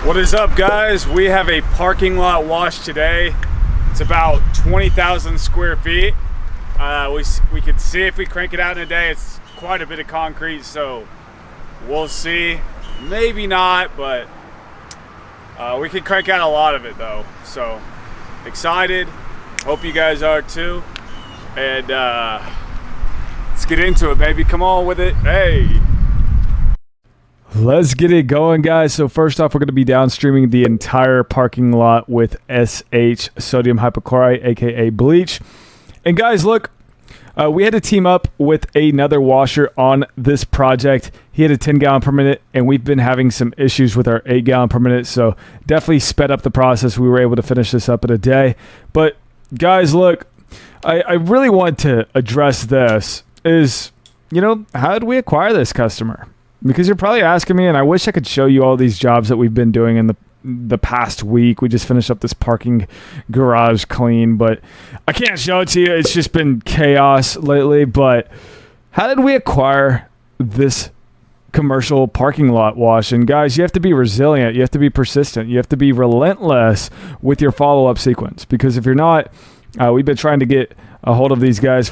What is up, guys? We have a parking lot wash today. It's about 20,000 square feet. We can see if we crank it out in a day. It's quite a bit of concrete, so we'll see. Maybe not, but we can crank out a lot of it though. So excited. Hope you guys are too. And let's get into it, baby. Come on with it. Hey. Let's get it going, guys. So first off, we're going to be downstreaming the entire parking lot with SH, sodium hypochlorite, aka bleach. And guys, look, we had to team up with another washer on this project. He had a 10 gallon per minute, and we've been having some issues with our 8 gallon per minute. So definitely sped up the process. We were able to finish this up in a day. But guys, look, I really want to address this is, how did we acquire this customer? Because you're probably asking me, and I wish I could show you all these jobs that we've been doing in the past week. We just finished up this parking garage clean, but I can't show it to you. It's just been chaos lately. But how did we acquire this commercial parking lot wash? And guys, you have to be resilient. You have to be persistent. You have to be relentless with your follow-up sequence. Because if you're not, we've been trying to get a hold of these guys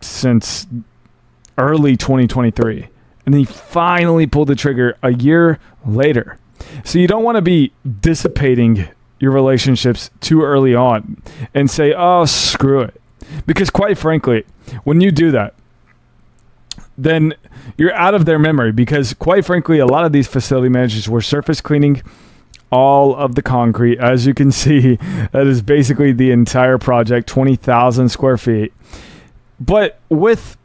since early 2023. And then he finally pulled the trigger a year later. So you don't want to be dissipating your relationships too early on and say, oh, screw it. Because quite frankly, when you do that, then you're out of their memory. Because quite frankly, a lot of these facility managers were surface cleaning all of the concrete. As you can see, that is basically the entire project, 20,000 square feet. But with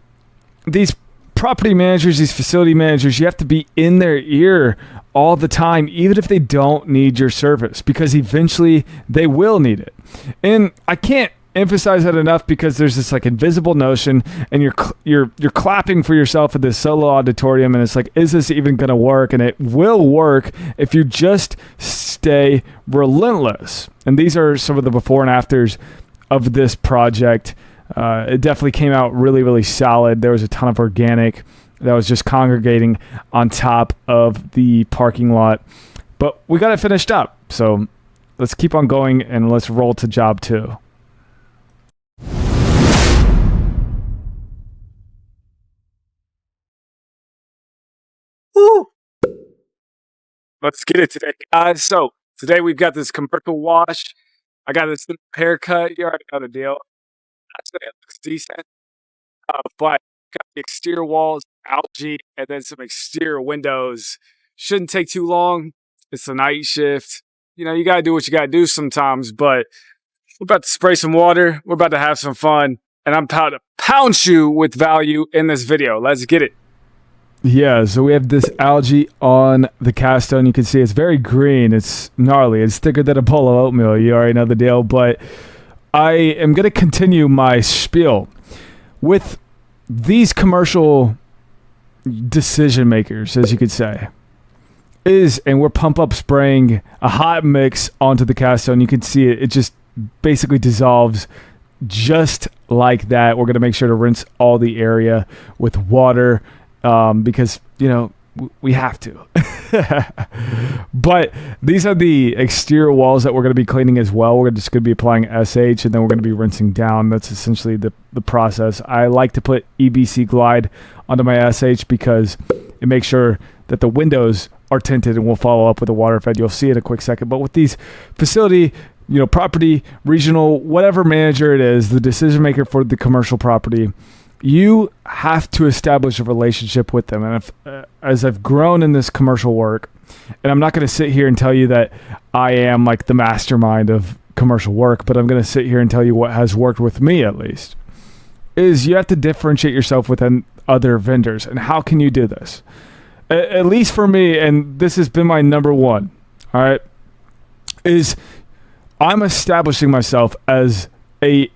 these property managers, these facility managers, you have to be in their ear all the time, even if they don't need your service, because eventually they will need it. And I can't emphasize that enough, because there's this like invisible notion, and you're clapping for yourself at this solo auditorium, and it's like, is this even going to work? And it will work if you just stay relentless. And these are some of the before and afters of this project. It definitely came out really, really solid. There was a ton of organic that was just congregating on top of the parking lot. But we got it finished up. So let's keep on going and let's roll to job 2. Woo! Let's get it today, guys. So today we've got this commercial wash. I got this haircut. You already know the deal. It looks decent, but got the exterior walls, algae, and then some exterior windows. Shouldn't take too long. It's a night shift. You got to do what you got to do sometimes, but we're about to spray some water. We're about to have some fun, and I'm about to pound you with value in this video. Let's get it. Yeah, so we have this algae on the cast stone. You can see it's very green. It's gnarly. It's thicker than a bowl of oatmeal. You already know the deal, but I am going to continue my spiel with these commercial decision makers, as you could say, and we're pump up spraying a hot mix onto the cast stone. You can see it just basically dissolves just like that. We're going to make sure to rinse all the area with water because, we have to. But these are the exterior walls that we're going to be cleaning as well. We're just going to be applying SH, and then we're going to be rinsing down. That's essentially the process. I like to put EBC Glide onto my SH because it makes sure that the windows are tinted, and we'll follow up with a water fed. You'll see in a quick second. But with these facility, property, regional, whatever manager it is, the decision maker for the commercial property, you have to establish a relationship with them. And as I've grown in this commercial work, and I'm not going to sit here and tell you that I am like the mastermind of commercial work, but I'm going to sit here and tell you what has worked with me, at least, is you have to differentiate yourself within other vendors. And how can you do this? At least for me, and this has been my number one, all right, is I'm establishing myself as a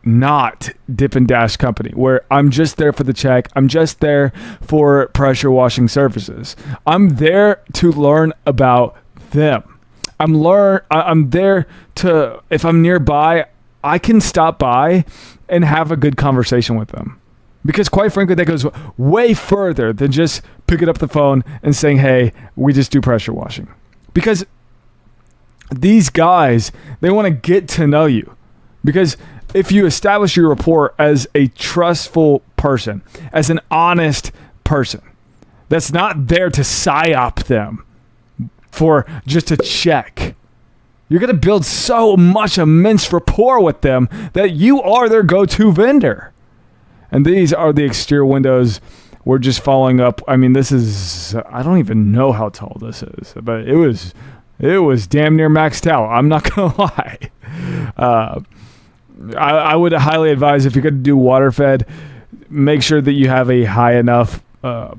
not dip and dash company where I'm just there for the check. I'm just there for pressure washing services. I'm there to learn about them. I'm there to, if I'm nearby, I can stop by and have a good conversation with them. Because quite frankly, that goes way further than just picking up the phone and saying, hey, we just do pressure washing. Because these guys, they want to get to know you. Because if you establish your rapport as a trustful person, as an honest person, that's not there to psyop them for just a check, you're going to build so much immense rapport with them that you are their go-to vendor. And these are the exterior windows. We're just following up. I mean, this is, I don't even know how tall this is, but it was damn near maxed out. I'm not going to lie. I would highly advise, if you're going to do water fed, make sure that you have a high enough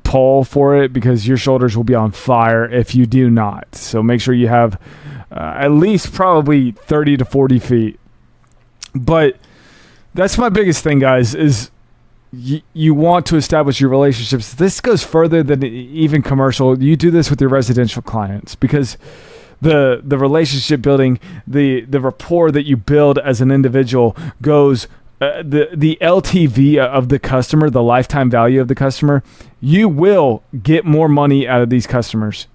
pole for it, because your shoulders will be on fire if you do not. So make sure you have at least probably 30 to 40 feet. But that's my biggest thing, guys, is you want to establish your relationships. This goes further than even commercial. You do this with your residential clients, because the relationship building, the rapport that you build as an individual goes, the LTV of the customer, the lifetime value of the customer. You will get more money out of these customers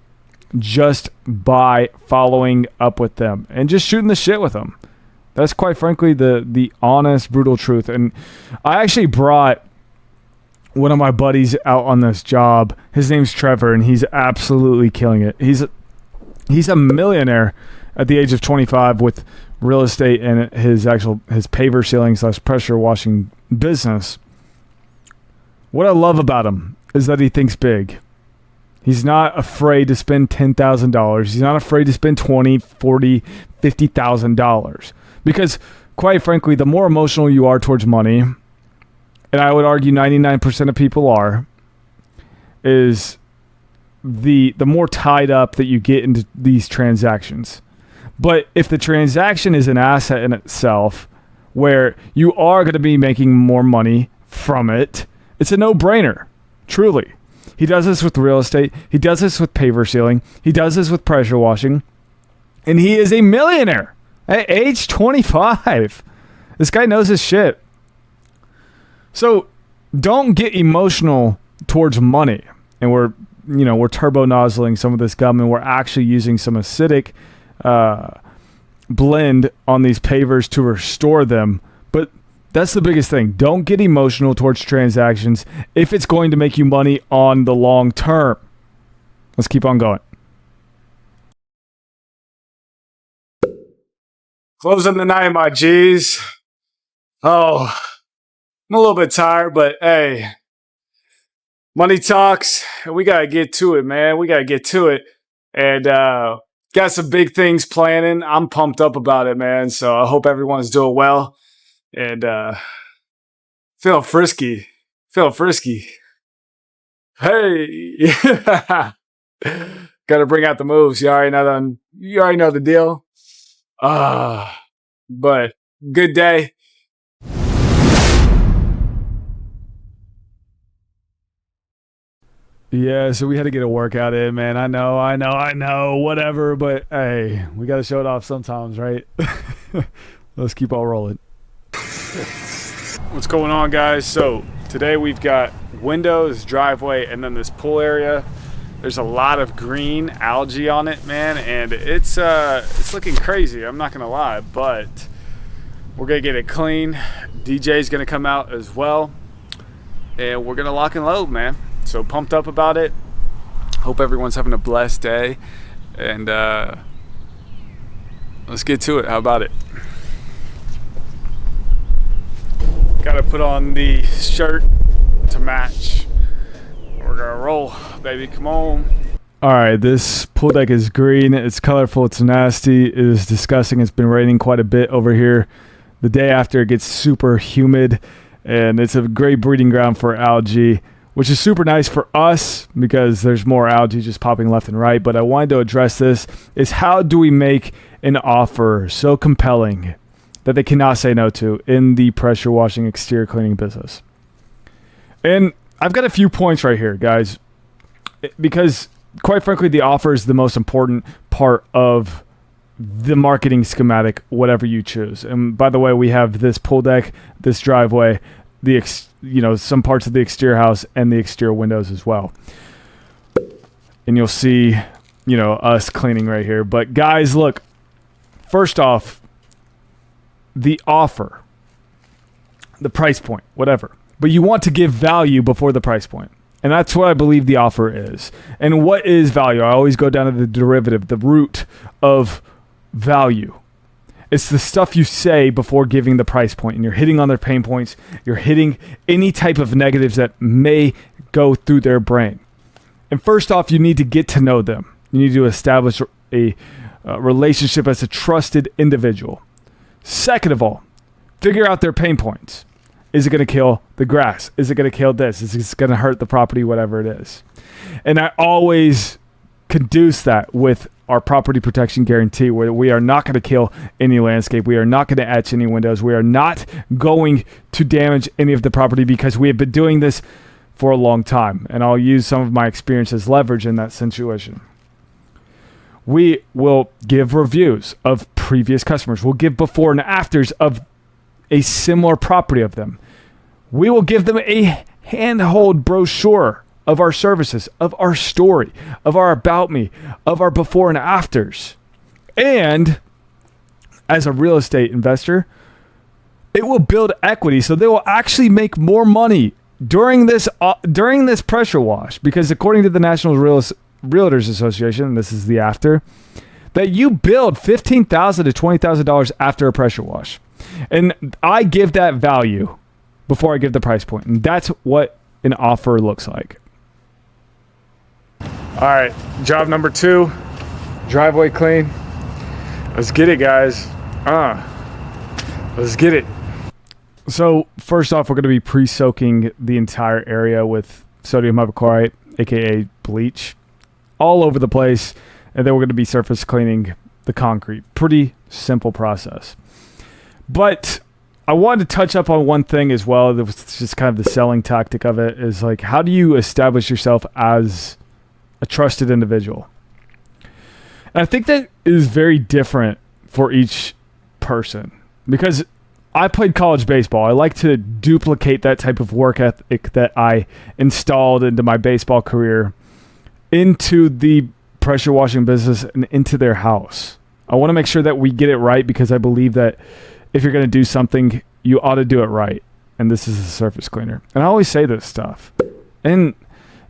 just by following up with them and just shooting the shit with them. That's quite frankly the honest, brutal truth. And I actually brought one of my buddies out on this job. His name's Trevor, and he's absolutely killing it. He's a millionaire at the age of 25 with real estate and his paver sealing / pressure washing business. What I love about him is that he thinks big. He's not afraid to spend $10,000. He's not afraid to spend $20,000, $40,000, $50,000. Because quite frankly, the more emotional you are towards money, and I would argue 99% of people are, is the more tied up that you get into these transactions. But if the transaction is an asset in itself, where you are going to be making more money from it, it's a no-brainer, truly. He does this with real estate. He does this with paver sealing. He does this with pressure washing. And he is a millionaire at age 25. This guy knows his shit. So don't get emotional towards money. And we're turbo nozzling some of this gum, and we're actually using some acidic blend on these pavers to restore them. But that's the biggest thing. Don't get emotional towards transactions if it's going to make you money on the long term. Let's keep on going. Closing the night, my G's. Oh, I'm a little bit tired, but hey, money talks, and we got to get to it, man. We got to get to it. And got some big things planning. I'm pumped up about it, man. So I hope everyone's doing well. And feel frisky. Hey. Got to bring out the moves. You already know the deal. But good day. Yeah, so we had to get a workout in, man. I know, whatever. But hey, we got to show it off sometimes, right? Let's keep all rolling. What's going on, guys? So today we've got windows, driveway, and then this pool area. There's a lot of green algae on it, man, and it's looking crazy. I'm not gonna lie, but we're gonna get it clean. DJ's gonna come out as well, and we're gonna lock and load, man. So pumped up about it. Hope everyone's having a blessed day, and let's get to it. How about it? Gotta put on the shirt to match. We're gonna roll, baby. Come on. All right, this pool deck is green. It's colorful. It's nasty. It is disgusting. It's been raining quite a bit over here. The day after, it gets super humid, and it's a great breeding ground for algae, which is super nice for us because there's more algae just popping left and right. But I wanted to address this, is how do we make an offer so compelling that they cannot say no to in the pressure washing exterior cleaning business? And I've got a few points right here, guys, because quite frankly, the offer is the most important part of the marketing schematic, whatever you choose. And by the way, we have this pool deck, this driveway, some parts of the exterior house and the exterior windows as well. And you'll see us cleaning right here. But guys, look, first off, the offer, the price point, whatever. But you want to give value before the price point. And that's what I believe the offer is. And what is value? I always go down to the derivative, the root of value. It's the stuff you say before giving the price point. And you're hitting on their pain points. You're hitting any type of negatives that may go through their brain. And first off, you need to get to know them. You need to establish a relationship as a trusted individual. Second of all, figure out their pain points. Is it going to kill the grass? Is it going to kill this? Is it going to hurt the property, whatever it is? And I always conduce that with our property protection guarantee, where we are not going to kill any landscape. We are not going to etch any windows. We are not going to damage any of the property because we have been doing this for a long time. And I'll use some of my experience as leverage in that situation. We will give reviews of previous customers. We'll give before and afters of a similar property of them. We will give them a handhold brochure of our services, of our story, of our about me, of our before and afters. And as a real estate investor, it will build equity, so they will actually make more money during this pressure wash, because according to the National Realtors Association, and this is the after, that you build $15,000 to $20,000 after a pressure wash. And I give that value before I give the price point. And that's what an offer looks like. All right, job number 2, driveway clean. Let's get it, guys. Let's get it. So first off, we're going to be pre-soaking the entire area with sodium hypochlorite, aka bleach, all over the place. And then we're going to be surface cleaning the concrete. Pretty simple process. But I wanted to touch up on one thing as well. That was just kind of the selling tactic of it, is like, how do you establish yourself as a trusted individual? And I think that is very different for each person, because I played college baseball. I like to duplicate that type of work ethic that I installed into my baseball career into the pressure washing business and into their house. I want to make sure that we get it right, because I believe that if you're going to do something, you ought to do it right. And this is a surface cleaner. And I always say this stuff. And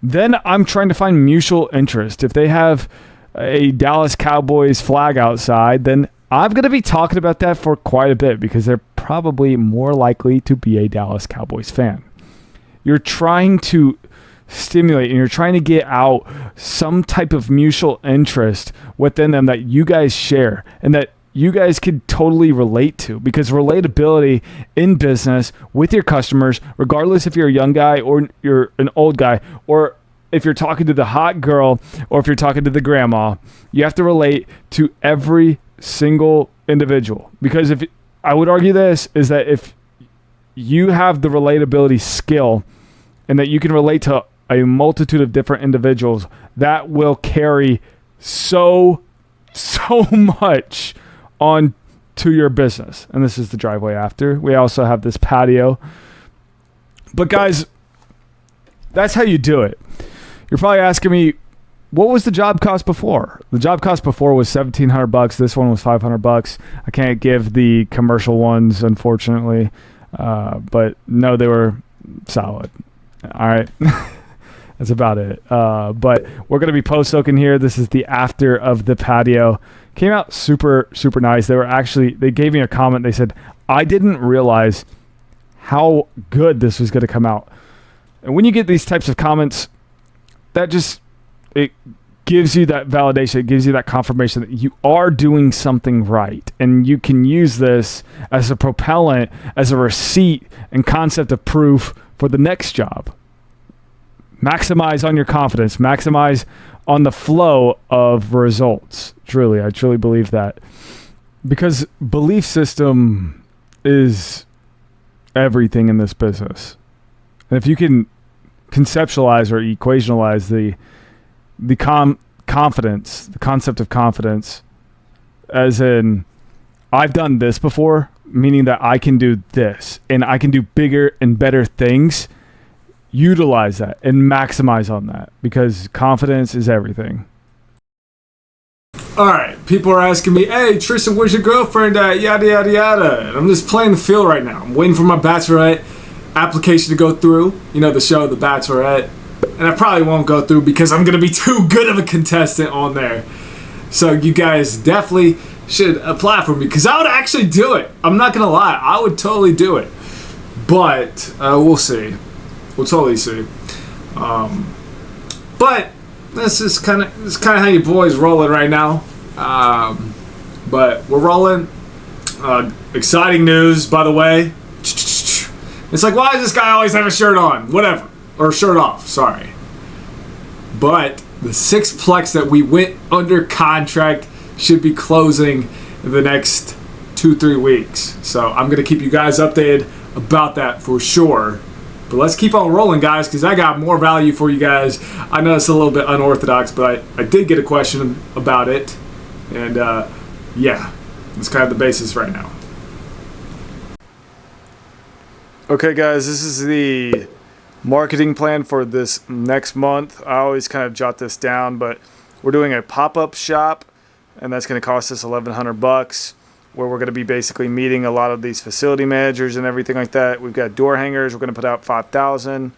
then I'm trying to find mutual interest. If they have a Dallas Cowboys flag outside, then I'm going to be talking about that for quite a bit, because they're probably more likely to be a Dallas Cowboys fan. You're trying to stimulate and you're trying to get out some type of mutual interest within them that you guys share and that you guys could totally relate to, because relatability in business with your customers, regardless if you're a young guy or you're an old guy, or if you're talking to the hot girl or if you're talking to the grandma, you have to relate to every single individual. Because if I would argue this is that if you have the relatability skill and that you can relate to a multitude of different individuals, that will carry so much on to your business. And this is the driveway after. We also have this patio. But guys, that's how you do it. You're probably asking me, what was the job cost before? The job cost before was $1,700. This one was $500. I can't give the commercial ones, unfortunately. But no, they were solid. All right. That's about it. But we're going to be post-soaking here. This is the after of the patio. Came out super, super nice. They gave me a comment. They said, I didn't realize how good this was going to come out. And when you get these types of comments, it gives you that validation. It gives you that confirmation that you are doing something right. And you can use this as a propellant, as a receipt and concept of proof for the next job. Maximize on your confidence. Maximize on the flow of results. Truly, I truly believe that. Because belief system is everything in this business. And if you can conceptualize or equationalize the confidence, the concept of confidence, as in, I've done this before, meaning that I can do this, and I can do bigger and better things. Utilize that and maximize on that, because confidence is everything. Alright, people are asking me, hey, Tristan, where's your girlfriend at? Yada, yada, yada. And I'm just playing the field right now. I'm waiting for my Bachelorette application to go through. You know, the show, The Bachelorette. And I probably won't go through because I'm going to be too good of a contestant on there. So you guys definitely should apply for me because I would actually do it. I'm not going to lie. I would totally do it. But we'll see. We'll totally see. But this is kind of how you boys rolling right now. But we're rolling. Exciting news, by the way. It's like, why does this guy always have a shirt on? Whatever. Or shirt off, sorry. But the sixplex that we went under contract should be closing in the next 2-3 weeks. So I'm going to keep you guys updated about that for sure. But let's keep on rolling, guys, because I got more value for you guys. I know it's a little bit unorthodox, but I did get a question about it. And, yeah, it's kind of the basis right now. Okay, guys, this is the marketing plan for this next month. I always kind of jot this down, but we're doing a pop-up shop, and that's going to cost us $1,100. Where we're going to be basically meeting a lot of these facility managers and everything like that. We've got door hangers. We're going to put out 5,000.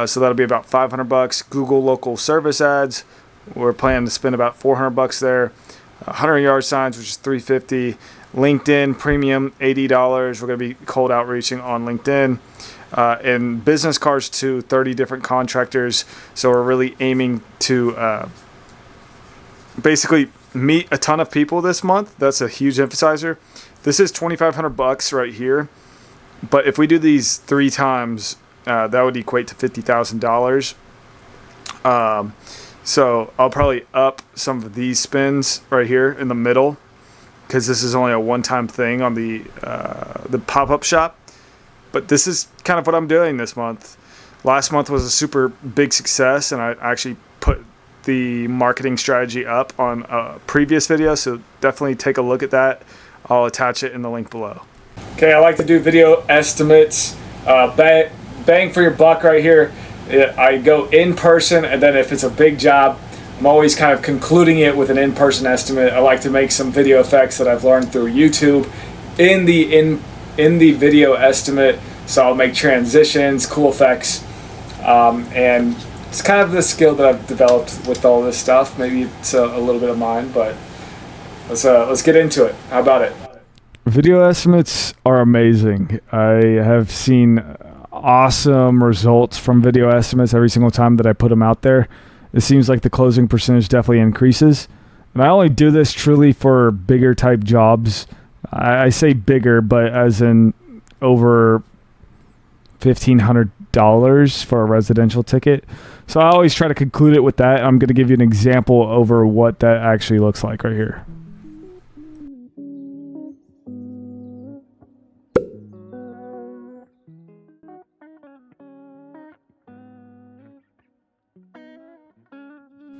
So that'll be about $500. Google local service ads. We're planning to spend about $400 there. 100-yard signs, which is $350. LinkedIn premium, $80. We're going to be cold outreaching on LinkedIn. And business cards to 30 different contractors. So we're really aiming to basically meet a ton of people this month. That's a huge emphasizer. This is $2,500 right here, but if we do these 3 times, that would equate to $50,000. So I'll probably up some of these spins right here in the middle because this is only a one-time thing on the pop-up shop. But this is kind of what I'm doing this month. Last month was a super big success, and I actually put the marketing strategy up on a previous video, so definitely take a look at that. I'll attach it in the link below. Okay, I like to do video estimates. Bang for your buck right here. I go in person, and then if it's a big job, I'm always kind of concluding it with an in-person estimate. I like to make some video effects that I've learned through YouTube in the video estimate. So I'll make transitions, cool effects, and it's kind of the skill that I've developed with all this stuff. Maybe it's a little bit of mine, but let's get into it. How about it? Video estimates are amazing. I have seen awesome results from video estimates every single time that I put them out there. It seems like the closing percentage definitely increases. And I only do this truly for bigger type jobs. I say bigger, but as in over $1,500 for a residential ticket. So I always try to conclude it with that. I'm going to give you an example over what that actually looks like right here.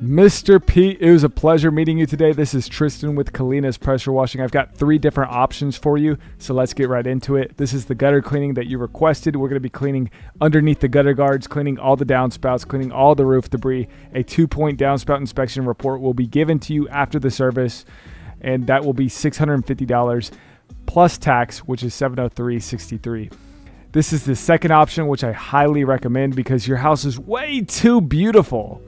Mr. Pete, it was a pleasure meeting you today. This is Tristan with Kalina's Pressure Washing. I've got 3 different options for you, so let's get right into it. This is the gutter cleaning that you requested. We're going to be cleaning underneath the gutter guards, cleaning all the downspouts, cleaning all the roof debris. A 2-point downspout inspection report will be given to you after the service, and that will be $650 plus tax, which is $703.63. This is the second option, which I highly recommend because your house is way too beautiful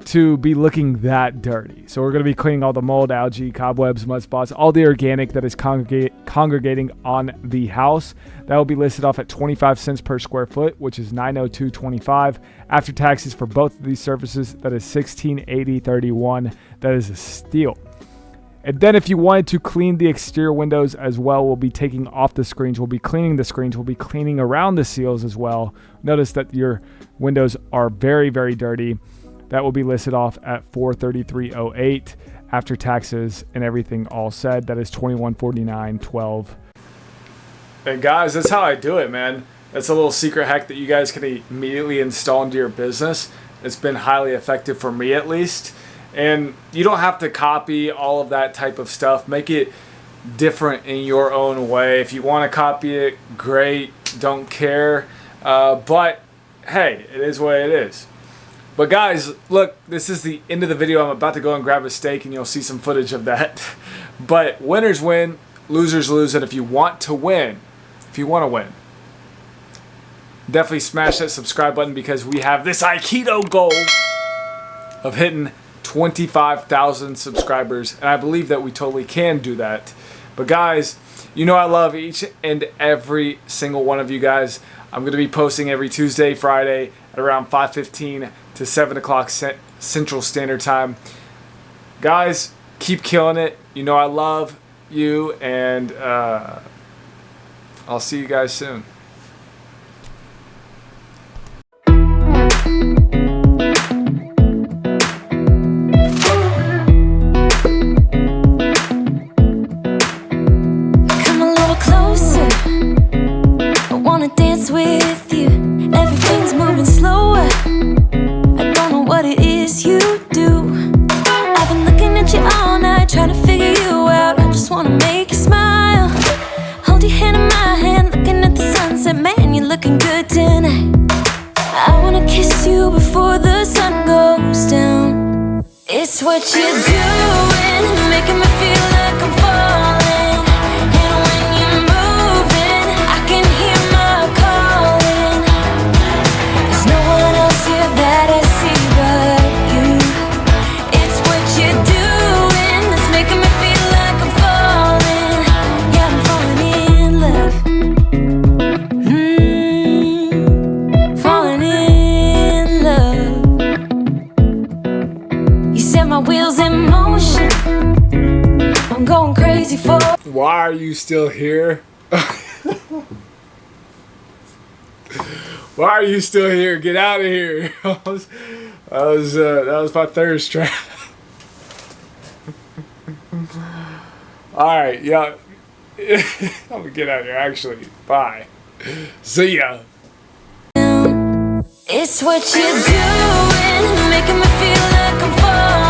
to be looking that dirty. So we're going to be cleaning all the mold, algae, cobwebs, mud spots, all the organic that is congregating on the house. That will be listed off at 25 cents per square foot, which is $902.25. After taxes for both of these services, that is $1680.31. That is a steal. And then if you wanted to clean the exterior windows as well, we'll be taking off the screens. We'll be cleaning the screens. We'll be cleaning around the seals as well. Notice that your windows are very, very dirty. That will be listed off at $433.08 after taxes and everything all said. That is $2149.12. And guys, that's how I do it, man. That's a little secret hack that you guys can immediately install into your business. It's been highly effective for me, at least. And you don't have to copy all of that type of stuff. Make it different in your own way. If you want to copy it, great. Don't care. But hey, it is what it is. But guys, look, this is the end of the video. I'm about to go and grab a steak and you'll see some footage of that. But winners win, losers lose. And if you want to win, definitely smash that subscribe button, because we have this Aikido goal of hitting 25,000 subscribers. And I believe that we totally can do that. But guys, you know I love each and every single one of you guys. I'm going to be posting every Tuesday, Friday at around 5:15 to 7 o'clock Central Standard Time. Guys, keep killing it. You know I love you, and I'll see you guys soon. With you, everything's moving slower. I don't know what it is you do. I've been looking at you all night, trying to figure you out. I just wanna make you smile. Hold your hand in my hand, looking at the sunset. Man, you're looking good tonight. I wanna kiss you before the sun goes down. It's what you're doing, making me feel like I'm falling. And when you're moving, I can hear my calling. There's no one else here that I see but you. It's what you're doing that's making me feel like I'm falling. Yeah, I'm falling in love. You set my wheels in motion. I'm going crazy for. Why are you still here? Why are you still here? Get out of here. That was my thirst trap. Alright, yeah. I'm gonna get out of here, actually. Bye. See ya. It's what you're doing, making me feel like I'm falling.